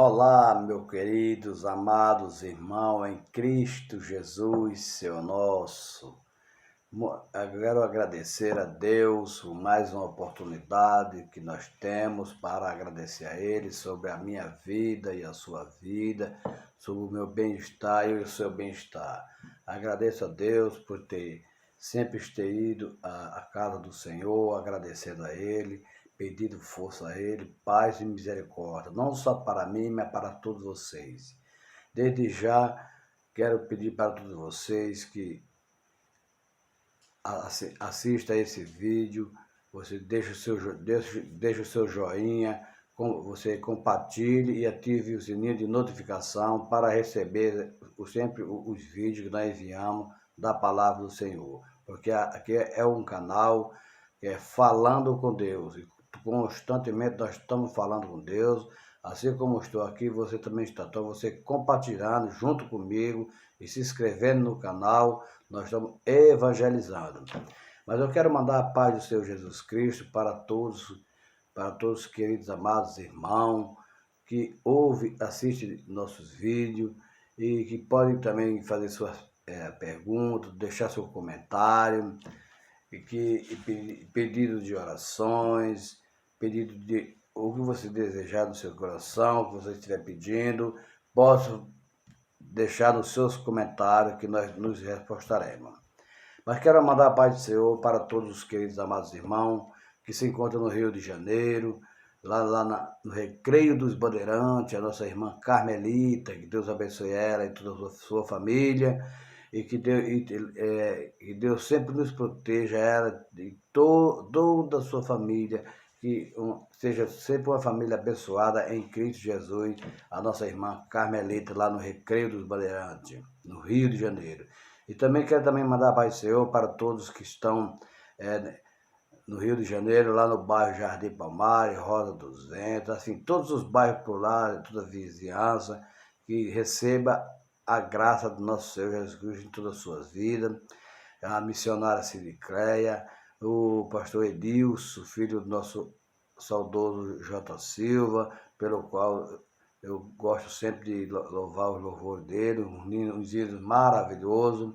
Olá, meus queridos, amados irmãos em Cristo Jesus, Senhor nosso. Eu quero agradecer a Deus por mais uma oportunidade que nós temos para agradecer a Ele sobre a minha vida e a sua vida, sobre o meu bem-estar e o seu bem-estar. Agradeço a Deus por sempre ter ido à casa do Senhor, agradecendo a Ele, pedindo força a Ele, paz e misericórdia, não só para mim, mas para todos vocês. Desde já, quero pedir para todos vocês que assista esse vídeo, você deixa o seu joinha, você compartilhe e ative o sininho de notificação para receber sempre os vídeos que nós enviamos da Palavra do Senhor. Porque aqui é um canal que é falando com Deus, e constantemente nós estamos falando com Deus, assim como estou aqui, você também está. Então você compartilhando junto comigo e se inscrevendo no canal, nós estamos evangelizando. Mas eu quero mandar a paz do Senhor Jesus Cristo para todos os queridos amados irmãos que assistem nossos vídeos e que podem também fazer suas perguntas, deixar seu comentário, pedido de orações, pedido de o que você desejar no seu coração, o que você estiver pedindo, possa deixar nos seus comentários que nós nos respostaremos. Mas quero mandar a paz do Senhor para todos os queridos amados irmãos que se encontram no Rio de Janeiro, no Recreio dos Bandeirantes, a nossa irmã Carmelita, que Deus abençoe ela e toda a sua família, e que Deus sempre nos proteja ela e toda a sua família, que seja sempre uma família abençoada em Cristo Jesus, a nossa irmã Carmelita, lá no Recreio dos Bandeirantes, no Rio de Janeiro. E também quero mandar a paz do Senhor para todos que estão no Rio de Janeiro, lá no bairro Jardim Palmares, Rosa dos Ventos, assim, todos os bairros por lá, toda a vizinhança, que receba a graça do nosso Senhor Jesus Cristo em todas as suas vidas, a missionária Ciricleia, o pastor Edilson, filho do nosso saudoso J. Silva, pelo qual eu gosto sempre de louvar os louvores dele, uns hinos maravilhosos,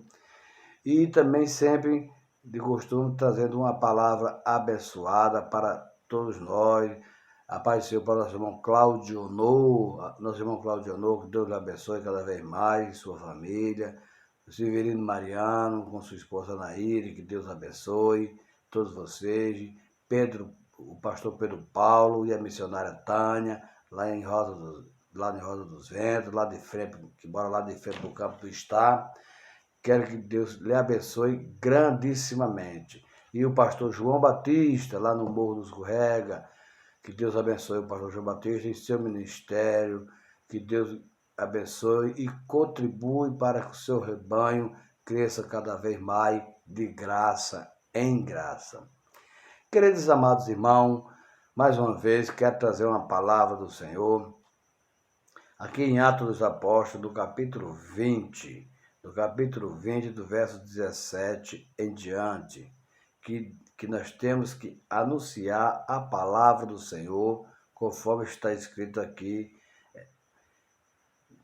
e também sempre de costume trazendo uma palavra abençoada para todos nós. A paz do Senhor para nosso irmão Claudionor, que Deus lhe abençoe cada vez mais, sua família. O Severino Mariano, com sua esposa Naíre, que Deus abençoe todos vocês. O pastor Pedro Paulo e a missionária Tânia, lá em Rosa dos Ventos, lá de frente, que mora lá de frente do campo do Estado. Quero que Deus lhe abençoe grandissimamente. E o pastor João Batista, lá no Morro dos Escorrega, que Deus abençoe o pastor João Batista em seu ministério, que Deus abençoe e contribui para que o seu rebanho cresça cada vez mais de graça em graça. Queridos amados irmãos, mais uma vez quero trazer uma palavra do Senhor, aqui em Atos dos Apóstolos, do capítulo 20, do verso 17 em diante, que nós temos que anunciar a palavra do Senhor, conforme está escrito aqui,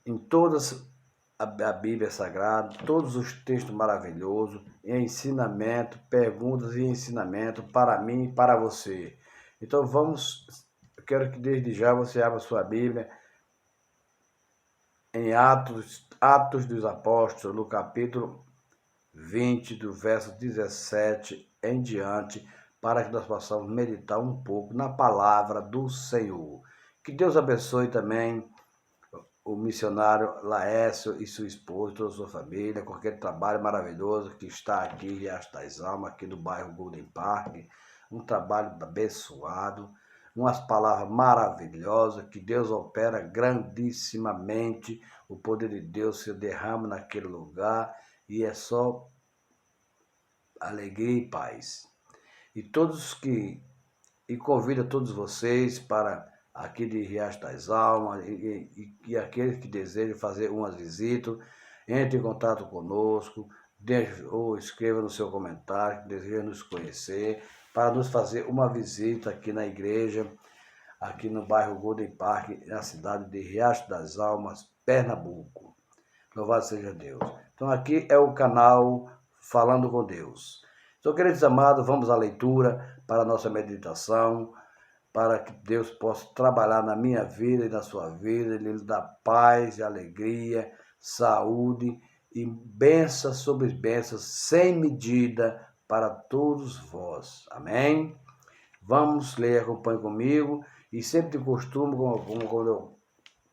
em todas a Bíblia Sagrada, todos os textos maravilhosos, ensinamento, perguntas e ensinamento para mim e para você. Então quero que desde já você abra sua Bíblia em Atos dos Apóstolos, no capítulo 20, do verso 17 em diante, para que nós possamos meditar um pouco na palavra do Senhor. Que Deus abençoe também o missionário Laércio e sua esposa, toda a sua família, com aquele trabalho maravilhoso que está aqui em Riacho das Almas, aqui no bairro Golden Park, um trabalho abençoado, umas palavras maravilhosas, que Deus opera grandissimamente, o poder de Deus se derrama naquele lugar, e é só alegria e paz. E convido a todos vocês para aqui de Riacho das Almas e aqueles que desejam fazer umas visitas, entre em contato conosco, ou escreva no seu comentário que deseja nos conhecer, para nos fazer uma visita aqui na igreja, aqui no bairro Golden Park, na cidade de Riacho das Almas, Pernambuco. Louvado seja Deus. Então aqui é o canal Falando com Deus. Então, queridos amados, vamos à leitura para a nossa meditação, para que Deus possa trabalhar na minha vida e na sua vida, Ele lhe dá paz, alegria, saúde e bênçãos sobre bênçãos sem medida para todos vós. Amém? Vamos ler, acompanhe comigo, e sempre de costume, como eu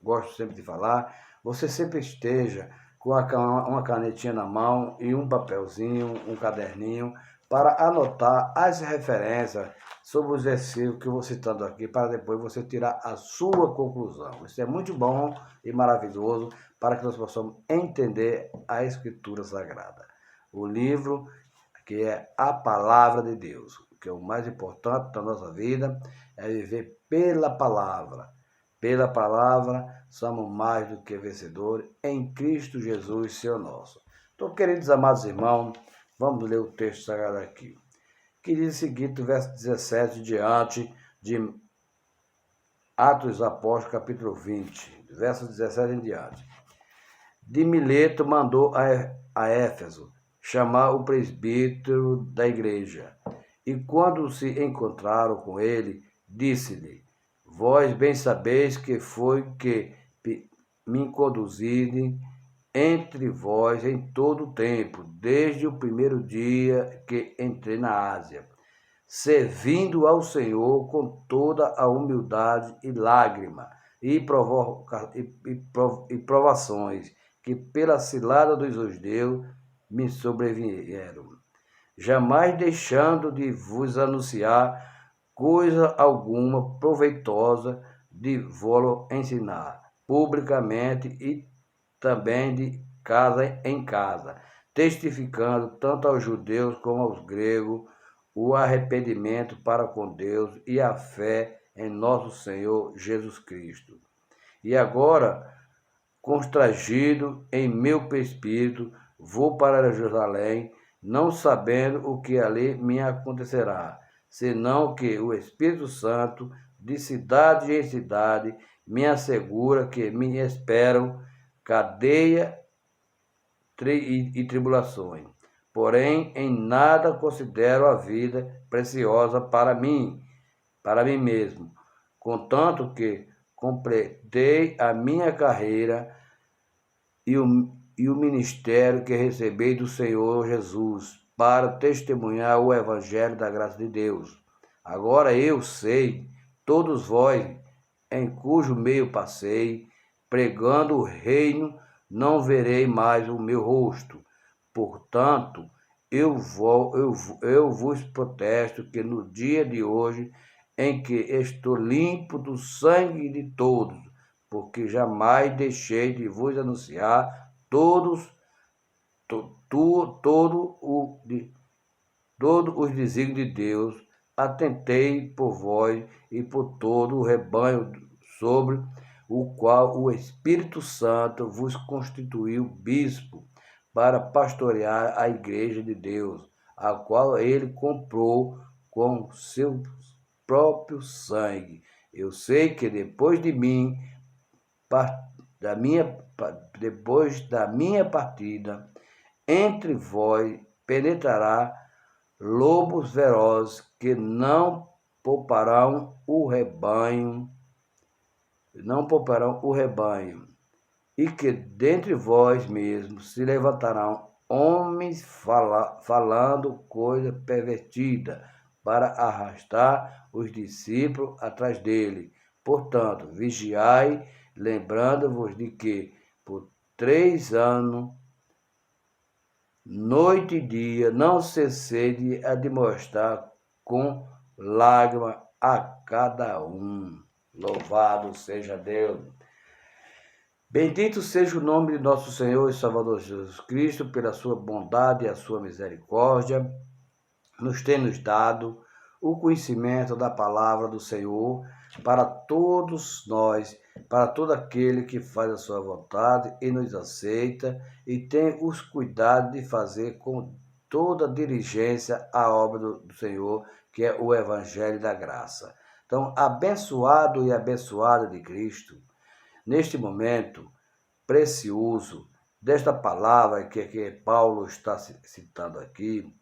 gosto sempre de falar, você sempre esteja com uma canetinha na mão e um papelzinho, um caderninho, para anotar as referências sobre os versículos que eu vou citando aqui, para depois você tirar a sua conclusão. Isso é muito bom e maravilhoso para que nós possamos entender a Escritura Sagrada. O livro que é a Palavra de Deus, que é o mais importante da nossa vida, é viver pela Palavra. Pela Palavra, somos mais do que vencedores em Cristo Jesus, Senhor nosso. Então, queridos amados irmãos, vamos ler o texto sagrado aqui, que diz o seguinte, verso 17 diante de Atos dos Apóstolos, capítulo 20, verso 17 em diante. De Mileto mandou a Éfeso chamar o presbítero da igreja, e quando se encontraram com ele, disse-lhe: Vós bem sabeis que foi que me conduzide entre vós em todo o tempo, desde o primeiro dia que entrei na Ásia, servindo ao Senhor com toda a humildade e lágrima e provações que pela cilada dos judeus me sobrevieram, jamais deixando de vos anunciar coisa alguma proveitosa de vos ensinar, publicamente e também de casa em casa, testificando tanto aos judeus como aos gregos o arrependimento para com Deus e a fé em nosso Senhor Jesus Cristo. E agora, constrangido em meu espírito, vou para Jerusalém, não sabendo o que ali me acontecerá, senão que o Espírito Santo, de cidade em cidade, me assegura que me esperam cadeia e tribulações. Porém, em nada considero a vida preciosa para mim mesmo, contanto que completei a minha carreira e o ministério que recebi do Senhor Jesus, para testemunhar o evangelho da graça de Deus. Agora eu sei, todos vós, em cujo meio passei, pregando o reino, não verei mais o meu rosto. Portanto, eu vos protesto que no dia de hoje, em que estou limpo do sangue de todos, porque jamais deixei de vos anunciar todos os desígnios de Deus, atentei por vós e por todo o rebanho sobre o qual o Espírito Santo vos constituiu bispo, para pastorear a igreja de Deus, a qual ele comprou com seu próprio sangue. Eu sei que depois da minha partida, entre vós penetrará lobos ferozes que não pouparão o rebanho, e que dentre vós mesmos se levantarão homens falando coisa pervertida, para arrastar os discípulos atrás dele. Portanto, vigiai, lembrando-vos de que por 3 anos, noite e dia, não cessei de admoestar com lágrima a cada um. Louvado seja Deus. Bendito seja o nome de nosso Senhor e Salvador Jesus Cristo, pela sua bondade e a sua misericórdia, nos dado o conhecimento da palavra do Senhor para todos nós, para todo aquele que faz a sua vontade e nos aceita e tem os cuidados de fazer com toda diligência a obra do Senhor, que é o Evangelho da Graça. Então, abençoado e abençoada de Cristo, neste momento precioso desta palavra que Paulo está citando aqui,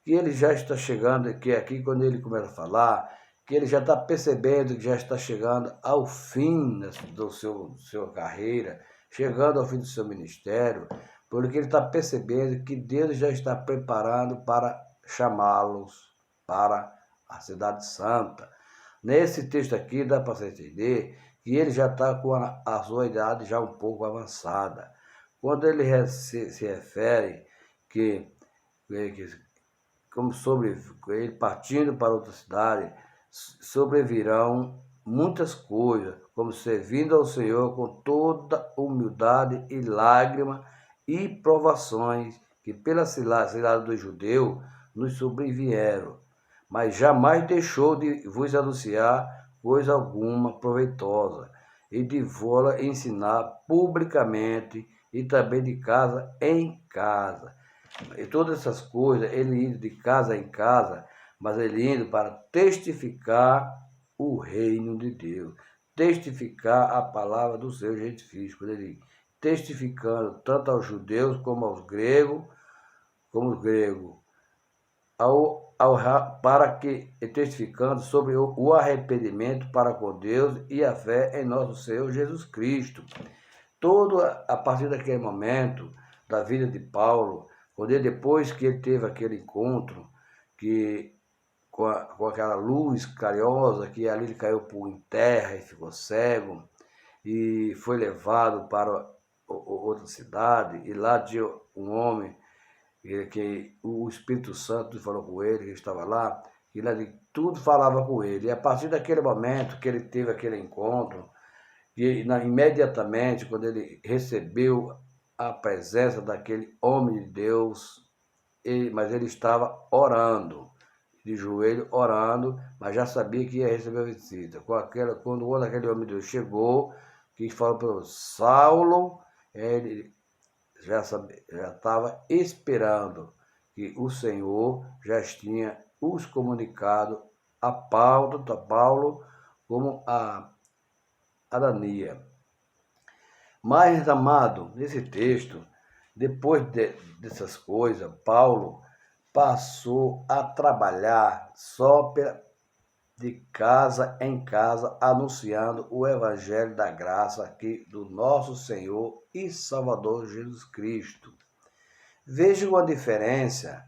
que ele já está chegando, que aqui quando ele começa a falar, que ele já está percebendo que já está chegando ao fim do sua carreira, chegando ao fim do seu ministério, porque ele está percebendo que Deus já está preparando para chamá-los para a cidade santa. Nesse texto aqui dá para você entender que ele já está com a sua idade já um pouco avançada. Quando ele se refere que como sobre ele partindo para outra cidade, sobrevirão muitas coisas, como servindo ao Senhor com toda humildade e lágrima e provações que pela cilada do judeu nos sobrevieram, mas jamais deixou de vos anunciar coisa alguma proveitosa, e de vou-la ensinar publicamente e também de casa em casa. E todas essas coisas, ele indo de casa em casa, mas ele indo para testificar o reino de Deus, testificar a palavra do Senhor Jesus Cristo, ele testificando tanto aos judeus como aos gregos, para que testificando sobre o arrependimento para com Deus e a fé em nosso Senhor Jesus Cristo. Todo a partir daquele momento da vida de Paulo, quando ele, depois que ele teve aquele encontro com aquela luz clariosa, que ali ele caiu em terra e ficou cego, e foi levado para outra cidade, e lá tinha um homem que o Espírito Santo falou com ele, que estava lá, e lá de tudo falava com ele. E a partir daquele momento que ele teve aquele encontro, e imediatamente, quando ele recebeu a presença daquele homem de Deus, mas ele estava orando, de joelho orando, mas já sabia que ia receber a visita. Quando o aquele homem de Deus chegou, que falou para o Saulo, ele já estava esperando que o Senhor já tinha os comunicado a Paulo, tanto a Paulo como a Ananias. Mas, amado, nesse texto, depois dessas coisas, Paulo passou a trabalhar só de casa em casa, anunciando o evangelho da graça aqui do nosso Senhor e Salvador Jesus Cristo. Veja uma diferença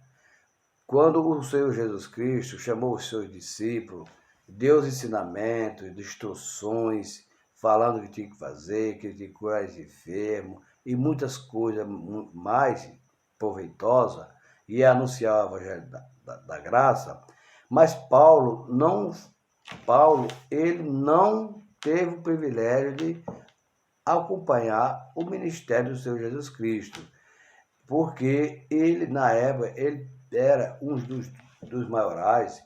quando o Senhor Jesus Cristo chamou os seus discípulos, deu os ensinamentos, instruções, falando o que tinha que fazer, que tinha que curar os enfermos e muitas coisas mais proveitosas, e anunciar o evangelho da graça. Mas Paulo, ele não teve o privilégio de acompanhar o ministério do Senhor Jesus Cristo, porque ele, na época, ele era um dos maiorais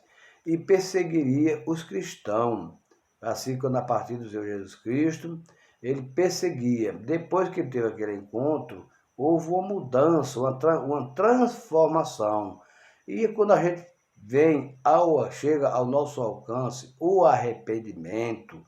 e perseguiria os cristãos. Assim, quando a partir do Senhor Jesus Cristo, ele perseguia. Depois que ele teve aquele encontro, houve uma mudança, uma transformação. E quando a gente chega ao nosso alcance o arrependimento,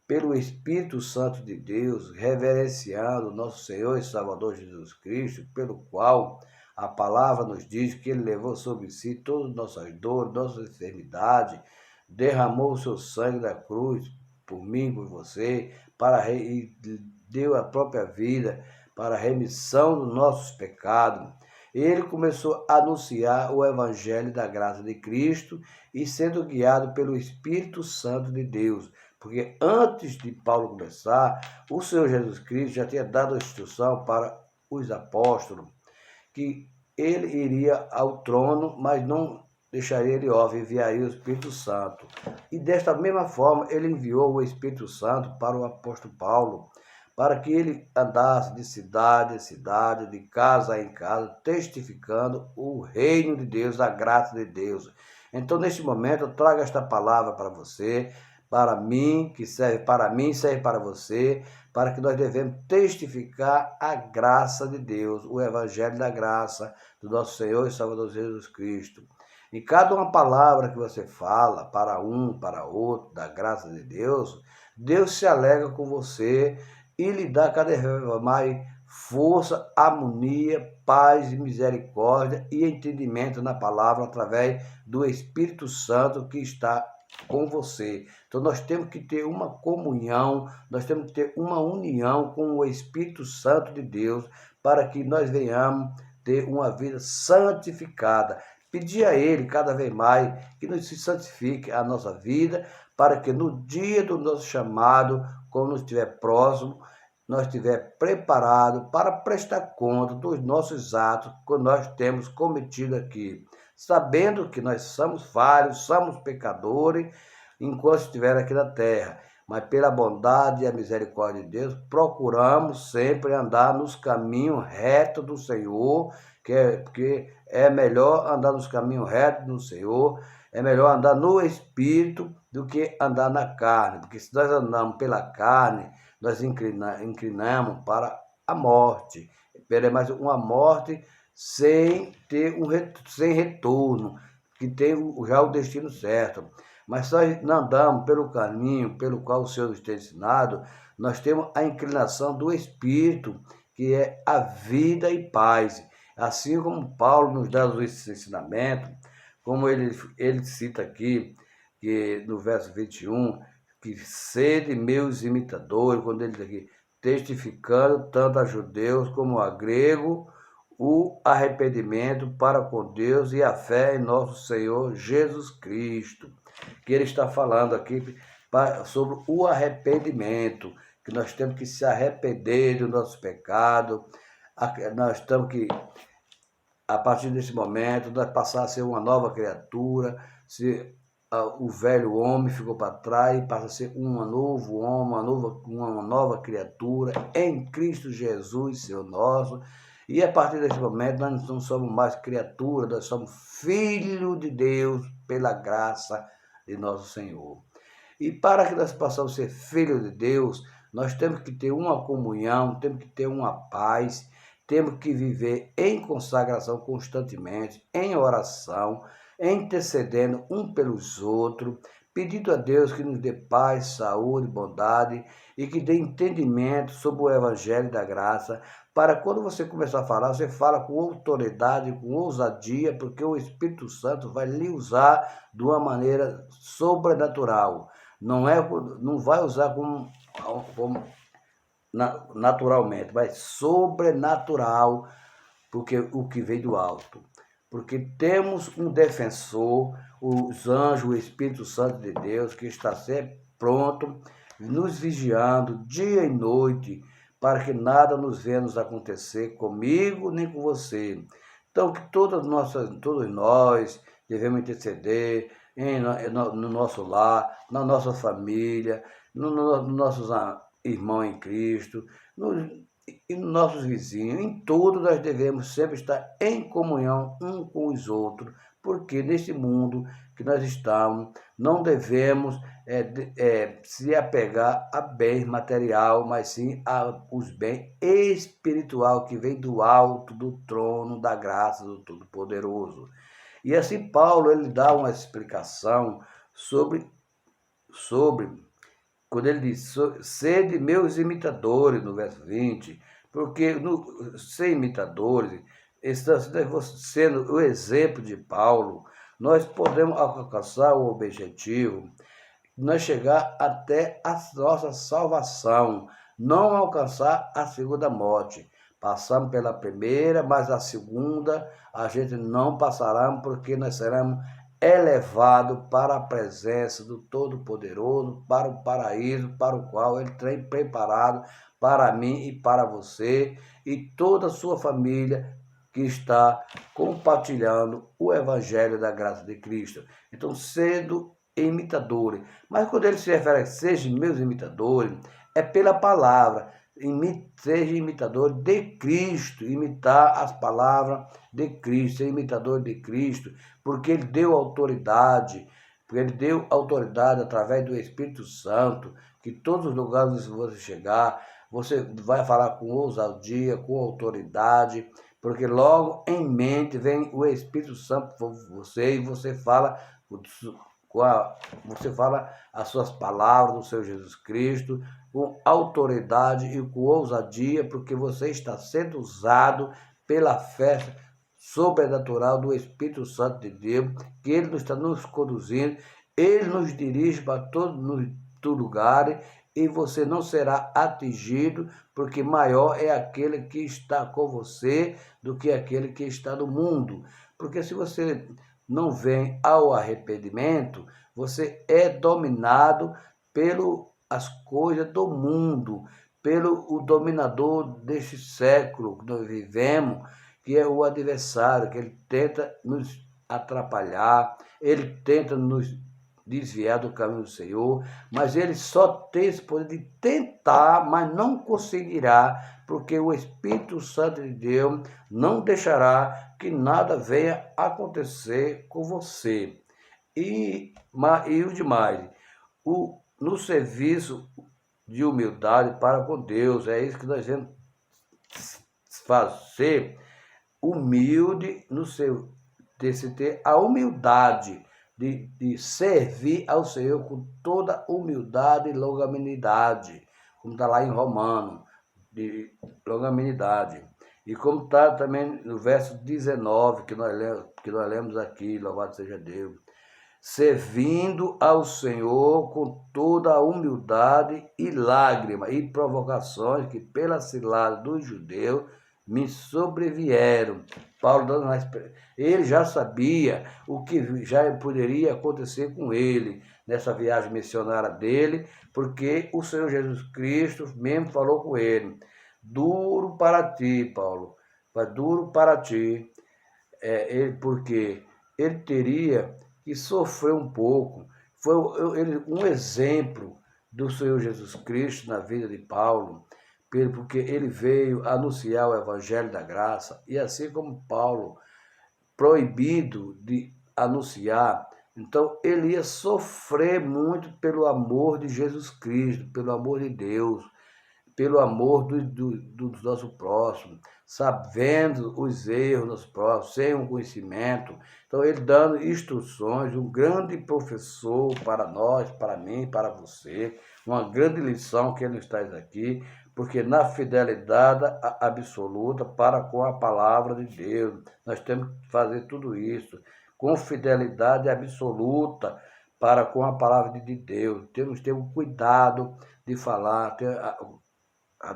pelo Espírito Santo de Deus, reverenciando nosso Senhor e Salvador Jesus Cristo, pelo qual a palavra nos diz que ele levou sobre si todas as nossas dores, nossas enfermidades, derramou o seu sangue da cruz por mim, por você, e deu a própria vida para a remissão dos nossos pecados. Ele começou a anunciar o evangelho da graça de Cristo e sendo guiado pelo Espírito Santo de Deus. Porque antes de Paulo começar, o Senhor Jesus Cristo já tinha dado a instrução para os apóstolos que ele iria ao trono, mas não deixaria ele órfão, enviaria o Espírito Santo. E desta mesma forma, ele enviou o Espírito Santo para o apóstolo Paulo, para que ele andasse de cidade em cidade, de casa em casa, testificando o reino de Deus, a graça de Deus. Então, neste momento, eu trago esta palavra para você, para mim, que serve para mim, serve para você, para que nós devemos testificar a graça de Deus, o evangelho da graça do nosso Senhor e Salvador Jesus Cristo. Em cada uma palavra que você fala para um, para outro, da graça de Deus, Deus se alegra com você e lhe dá cada vez mais força, harmonia, paz e misericórdia e entendimento na palavra através do Espírito Santo que está com você. Então nós temos que ter uma comunhão, nós temos que ter uma união com o Espírito Santo de Deus para que nós venhamos ter uma vida santificada. Pedir a Ele cada vez mais que nos santifique a nossa vida, para que no dia do nosso chamado, quando estiver próximo, nós estiver preparado para prestar conta dos nossos atos que nós temos cometido aqui, sabendo que nós somos falhos, somos pecadores, enquanto estiver aqui na terra. Mas pela bondade e a misericórdia de Deus, procuramos sempre andar nos caminhos retos do Senhor, porque é melhor andar nos caminhos retos do Senhor, é melhor andar no Espírito do que andar na carne, porque se nós andamos pela carne, nós inclinamos para a morte, mas uma morte sem retorno, que tem já o destino certo. Mas se nós não andamos pelo caminho pelo qual o Senhor nos tem ensinado, nós temos a inclinação do Espírito, que é a vida e paz. Assim como Paulo nos dá esse ensinamento, como ele cita aqui, que no verso 21, que sede meus imitadores, quando ele diz aqui, testificando tanto a judeus como a gregos, o arrependimento para com Deus e a fé em nosso Senhor Jesus Cristo. Que ele está falando aqui sobre o arrependimento, que nós temos que se arrepender do nosso pecado, nós temos que, a partir desse momento, nós passar a ser uma nova criatura, se o velho homem ficou para trás e passa a ser um novo homem, uma nova criatura em Cristo Jesus, Senhor nosso. E a partir desse momento nós não somos mais criaturas, nós somos filhos de Deus pela graça de nosso Senhor. E para que nós possamos ser filhos de Deus, nós temos que ter uma comunhão, temos que ter uma paz, temos que viver em consagração constantemente, em oração, intercedendo um pelos outros, pedindo a Deus que nos dê paz, saúde, bondade e que dê entendimento sobre o Evangelho da Graça, para quando você começar a falar, você fala com autoridade, com ousadia, porque o Espírito Santo vai lhe usar de uma maneira sobrenatural. Não vai usar como naturalmente, mas sobrenatural, porque o que vem do alto. Porque temos um defensor, os anjos, o Espírito Santo de Deus, que está sempre pronto, nos vigiando dia e noite, para que nada nos venha nos acontecer comigo nem com você. Então, que todos nós devemos interceder no nosso lar, na nossa família, nos nossos irmãos em Cristo, e nos nossos vizinhos. Em tudo nós devemos sempre estar em comunhão uns com os outros, porque nesse mundo que nós estamos, não devemos se apegar a bens material, mas sim aos bens espiritual que vem do alto, do trono, da graça do Todo-Poderoso. E assim Paulo ele dá uma explicação sobre quando ele diz, sede meus imitadores, no verso 20, porque ser imitadores, sendo o exemplo de Paulo, nós podemos alcançar o objetivo, nós chegar até a nossa salvação, não alcançar a segunda morte. Passamos pela primeira, mas a segunda a gente não passará, porque nós seremos elevado para a presença do Todo-Poderoso, para o paraíso, para o qual Ele tem preparado para mim e para você e toda a sua família que está compartilhando o Evangelho da graça de Cristo. Então, sendo imitadores. Mas quando ele se refere a sejam meus imitadores, é pela palavra. Seja imitador de Cristo, imitar as palavras de Cristo, ser imitador de Cristo, porque Ele deu autoridade, através do Espírito Santo, que todos os lugares onde você chegar, você vai falar com ousadia, com autoridade, porque logo em mente vem o Espírito Santo por você e você fala você fala as suas palavras do Senhor Jesus Cristo com autoridade e com ousadia, porque você está sendo usado pela fé sobrenatural do Espírito Santo de Deus, que Ele está nos conduzindo, Ele nos dirige para todos os lugares e você não será atingido, porque maior é aquele que está com você do que aquele que está no mundo. Porque se você não vem ao arrependimento, você é dominado pelas coisas do mundo, pelo o dominador deste século que nós vivemos, que é o adversário, que ele tenta nos atrapalhar, ele tenta nos desviar do caminho do Senhor, mas ele só tem esse poder de tentar, mas não conseguirá, porque o Espírito Santo de Deus não deixará que nada venha acontecer com você. E o demais, no serviço de humildade para com Deus, é isso que nós devemos fazer, humilde no seu, ter a humildade de servir ao Senhor com toda humildade e longanimidade, como está lá em Romano, de longanimidade. E como está também no verso 19, que nós lemos aqui, louvado seja Deus, servindo ao Senhor com toda a humildade e lágrima e provocações que pela cilada dos judeus me sobrevieram. Paulo dando ele já sabia o que já poderia acontecer com ele nessa viagem missionária dele, porque o Senhor Jesus Cristo mesmo falou com ele: duro para ti, Paulo, mas duro para ti, porque ele teria que sofrer um pouco. Foi um exemplo do Senhor Jesus Cristo na vida de Paulo, porque ele veio anunciar o evangelho da graça, e assim como Paulo, proibido de anunciar, então ele ia sofrer muito pelo amor de Jesus Cristo, pelo amor de Deus, pelo amor do nosso próximo, sabendo os erros dos próximos, sem um conhecimento. Então, ele dando instruções, um grande professor para nós, para mim, para você, uma grande lição que ele nos traz aqui, porque na fidelidade absoluta para com a palavra de Deus, nós temos que fazer tudo isso, com fidelidade absoluta para com a palavra de Deus. Temos que ter um cuidado de falar,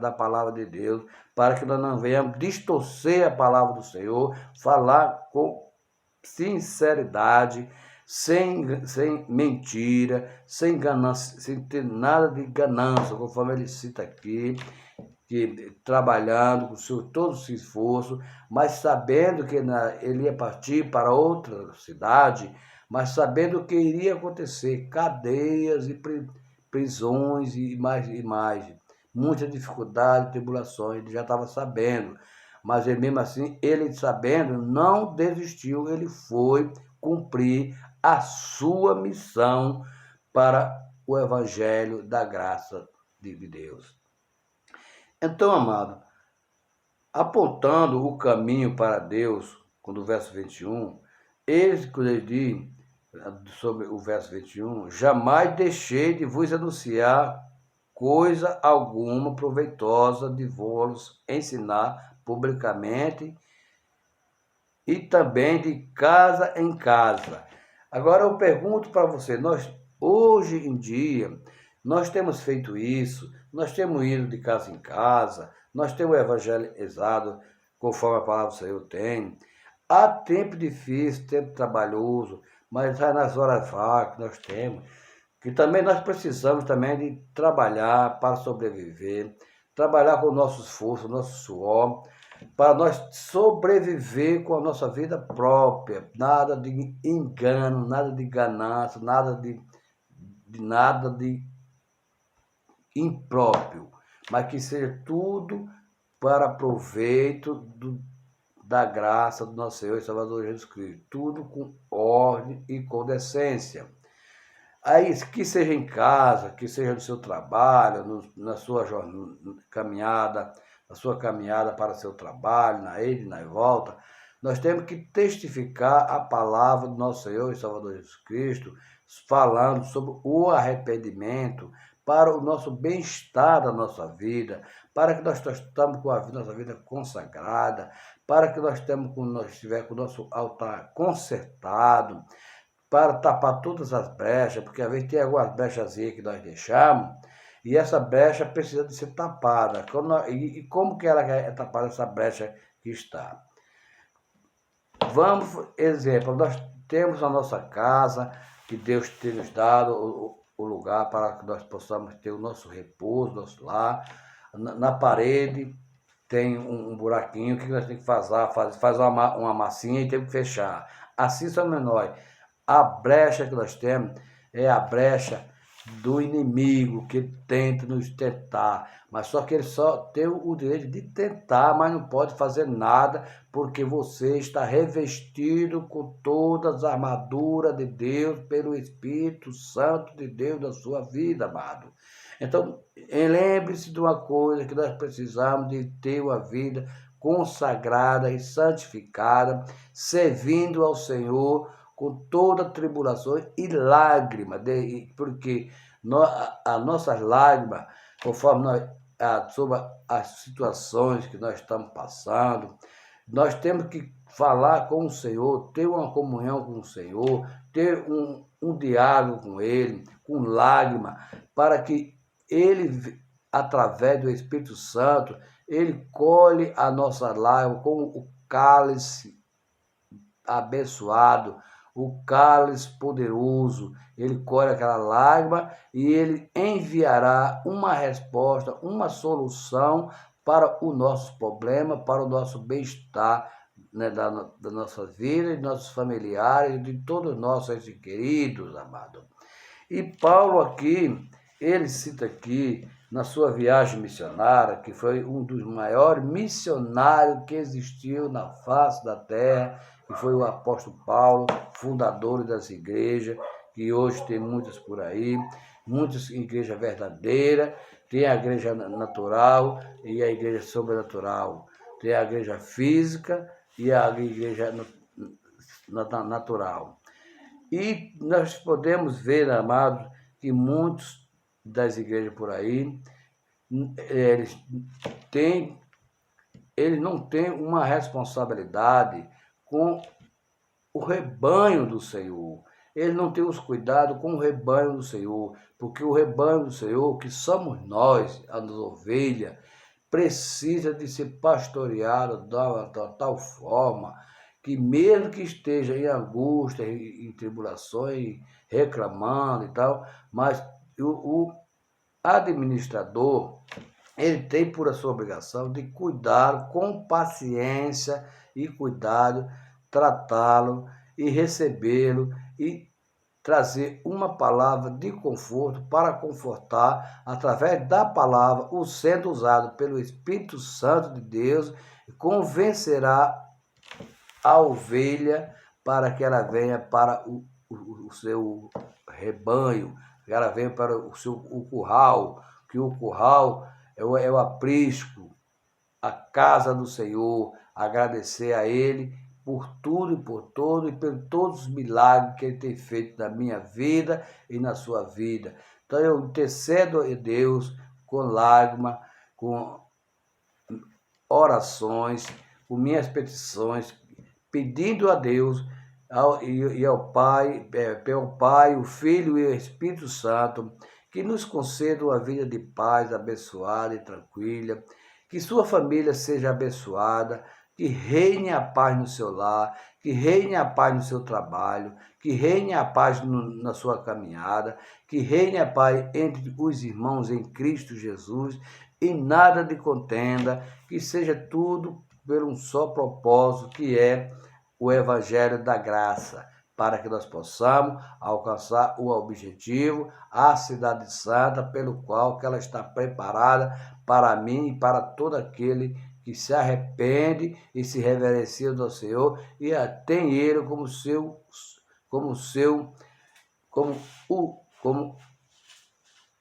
da palavra de Deus, para que nós não venhamos distorcer a palavra do Senhor, falar com sinceridade, sem mentira, sem ganância, sem ter nada de ganância, conforme ele cita aqui, que trabalhando com todo o seu esforço, mas sabendo que ele ia partir para outra cidade, mas sabendo o que iria acontecer, cadeias e prisões e mais e mais, muita dificuldade, tribulações, ele já estava sabendo, mas ele, mesmo assim, ele sabendo, não desistiu, ele foi cumprir a sua missão para o evangelho da graça de Deus. Então, amado, apontando o caminho para Deus, quando o verso 21, eis que ele diz sobre o verso 21, jamais deixei de vos anunciar coisa alguma proveitosa de vos ensinar publicamente e também de casa em casa. Agora eu pergunto para você, hoje em dia, nós temos feito isso, nós temos ido de casa em casa, nós temos evangelizado conforme a palavra do Senhor tem. Há tempo difícil, tempo trabalhoso, mas nas horas vagas que nós temos, que também nós precisamos também de trabalhar para sobreviver, trabalhar com o nosso esforço, o nosso suor, para nós sobreviver com a nossa vida própria, nada de engano, nada de ganância, nada de impróprio, mas que seja tudo para proveito da graça do nosso Senhor e Salvador Jesus Cristo, tudo com ordem e com decência. Aí, que seja em casa, que seja no seu trabalho, na sua caminhada, a sua caminhada para seu trabalho, na ida e na volta, nós temos que testificar a palavra do nosso Senhor e Salvador Jesus Cristo, falando sobre o arrependimento, para o nosso bem-estar da nossa vida, para que nós estamos com a nossa vida consagrada, para que nós estivermos com o nosso altar consertado, para tapar todas as brechas, porque às vezes tem algumas brechas que nós deixamos, e essa brecha precisa de ser tapada. E como que ela é tapada, essa brecha que está? Vamos, exemplo, nós temos a nossa casa, que Deus tem nos dado o lugar para que nós possamos ter o nosso repouso, nosso lar. Na parede tem um buraquinho que nós temos que faz uma massinha e temos que fechar. Assim somos nós. A brecha que nós temos é a brecha do inimigo que tenta nos tentar, mas só que ele só tem o direito de tentar, mas não pode fazer nada, porque você está revestido com todas as armaduras de Deus pelo Espírito Santo de Deus na sua vida, amado. Então, lembre-se de uma coisa, que nós precisamos de ter uma vida consagrada e santificada, servindo ao Senhor com toda tribulação e lágrima, porque as nossas lágrimas, conforme sobre as situações que nós estamos passando, nós temos que falar com o Senhor, ter uma comunhão com o Senhor, ter um diálogo com Ele, com lágrima, para que Ele, através do Espírito Santo, Ele colhe a nossa lágrima como o cálice abençoado, o cálice poderoso. Ele colhe aquela lágrima e ele enviará uma resposta, uma solução para o nosso problema, para o nosso bem-estar, né, da nossa vida, de nossos familiares, de todos os nossos queridos, amados. E Paulo aqui, ele cita aqui, na sua viagem missionária, que foi um dos maiores missionários que existiu na face da terra, que foi o apóstolo Paulo, fundador das igrejas, que hoje tem muitas por aí, muitas igrejas verdadeiras, tem a igreja natural e a igreja sobrenatural, tem a igreja física e a igreja natural. E nós podemos ver, amados, que muitos das igrejas por aí, eles não têm uma responsabilidade com o rebanho do Senhor. Eles não têm os cuidados com o rebanho do Senhor, porque o rebanho do Senhor, que somos nós, as ovelhas, precisa de ser pastoreado da tal forma que mesmo que esteja em angústia, em tribulações, reclamando e tal, mas o administrador, ele tem por a sua obrigação de cuidar com paciência e cuidado, tratá-lo e recebê-lo e trazer uma palavra de conforto para confortar, através da palavra, o sendo usado pelo Espírito Santo de Deus, convencerá a ovelha para que ela venha para o seu rebanho, que ela venha para o curral, que o curral é o aprisco, a casa do Senhor, agradecer a Ele por tudo e por todo, e por todos os milagres que Ele tem feito na minha vida e na sua vida. Então eu intercedo a Deus com lágrimas, com orações, com minhas petições, pedindo a Deus e ao Pai, pelo Pai, o Filho e o Espírito Santo, que nos conceda uma vida de paz abençoada e tranquila, que sua família seja abençoada, que reine a paz no seu lar, que reine a paz no seu trabalho, que reine a paz na sua caminhada, que reine a paz entre os irmãos em Cristo Jesus, e nada de contenda, que seja tudo por um só propósito, que é o Evangelho da Graça, para que nós possamos alcançar o objetivo, a cidade santa, pelo qual que ela está preparada para mim e para todo aquele que se arrepende e se reverencia ao Senhor e tem Ele como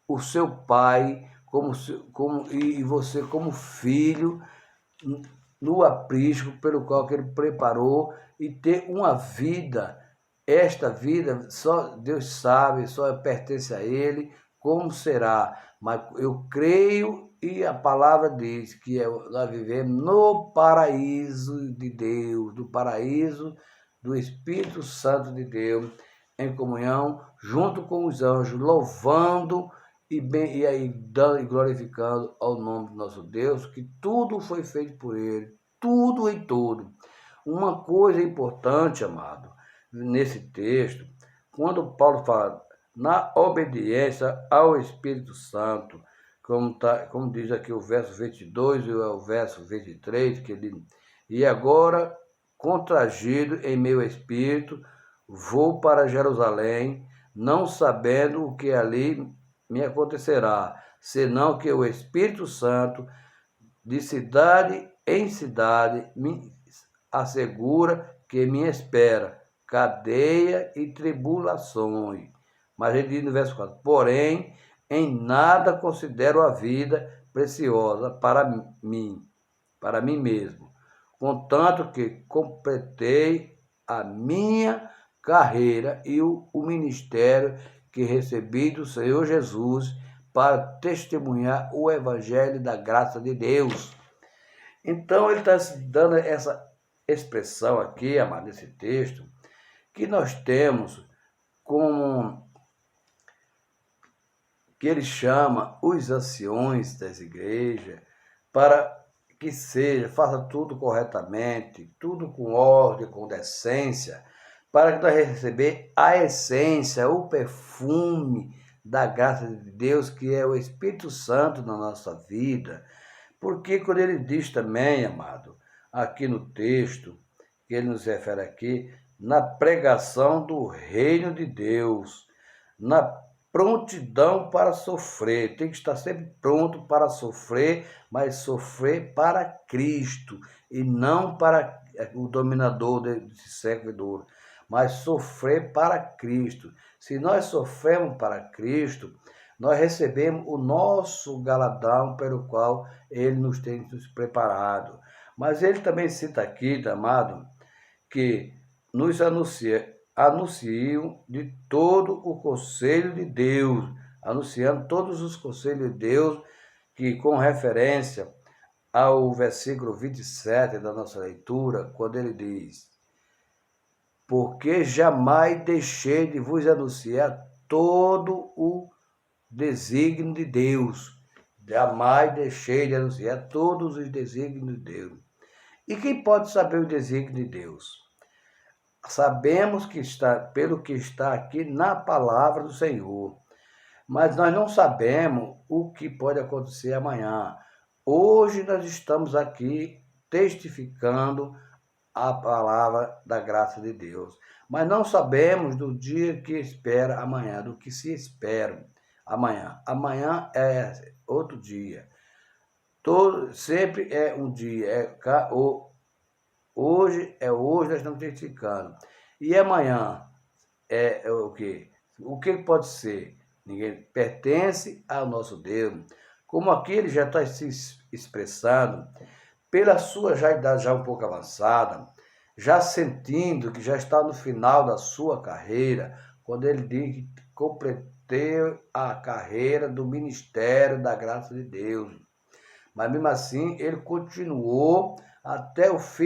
o seu Pai, e você como filho no aprisco pelo qual que ele preparou, e ter uma vida. Esta vida só Deus sabe, só pertence a ele, como será. Mas eu creio, e a palavra diz que nós vivemos no paraíso de Deus, no paraíso do Espírito Santo de Deus, em comunhão, junto com os anjos, louvando e aí dando e glorificando ao nome do nosso Deus, que tudo foi feito por ele, tudo e tudo. Uma coisa importante, amado, nesse texto, quando Paulo fala na obediência ao Espírito Santo, como diz aqui o verso 22 e o verso 23, que ele e agora, contragido em meu espírito, vou para Jerusalém, não sabendo o que ali me acontecerá, senão que o Espírito Santo, de cidade em cidade, me assegura que me espera cadeia e tribulações. Mas ele diz no verso 4, porém, em nada considero a vida preciosa para mim mesmo, contanto que completei a minha carreira e o ministério que recebi do Senhor Jesus para testemunhar o evangelho da graça de Deus. Então ele está dando essa expressão aqui, amado, nesse texto, que nós temos como que ele chama os anciões das igrejas para que faça tudo corretamente, tudo com ordem, com decência, para que nós receber a essência, o perfume da graça de Deus, que é o Espírito Santo na nossa vida. Porque quando ele diz também, amado, aqui no texto, que ele nos refere aqui, na pregação do reino de Deus, na prontidão para sofrer, tem que estar sempre pronto para sofrer, mas sofrer para Cristo, e não para o dominador desse século duro, mas sofrer para Cristo. Se nós sofremos para Cristo, nós recebemos o nosso galardão pelo qual ele nos tem nos preparado. Mas ele também cita aqui, amado, que nos anunciam de todo o conselho de Deus, anunciando todos os conselhos de Deus, que com referência ao versículo 27 da nossa leitura, quando ele diz, porque jamais deixei de vos anunciar todo o desígnio de Deus, jamais deixei de anunciar todos os desígnios de Deus. E quem pode saber o desígnio de Deus? Sabemos que está, pelo que está aqui na palavra do Senhor, mas nós não sabemos o que pode acontecer amanhã. Hoje nós estamos aqui testificando a palavra da graça de Deus, mas não sabemos do dia que espera amanhã, do que se espera amanhã. Amanhã é outro dia. Sempre é um dia. Hoje nós estamos testificando. E amanhã é o quê? O que pode ser? Ninguém pertence ao nosso Deus. Como aqui ele já está se expressando, pela sua idade já um pouco avançada, já sentindo que já está no final da sua carreira, quando ele diz que completei a carreira do ministério da graça de Deus. Mas mesmo assim, ele continuou até o fim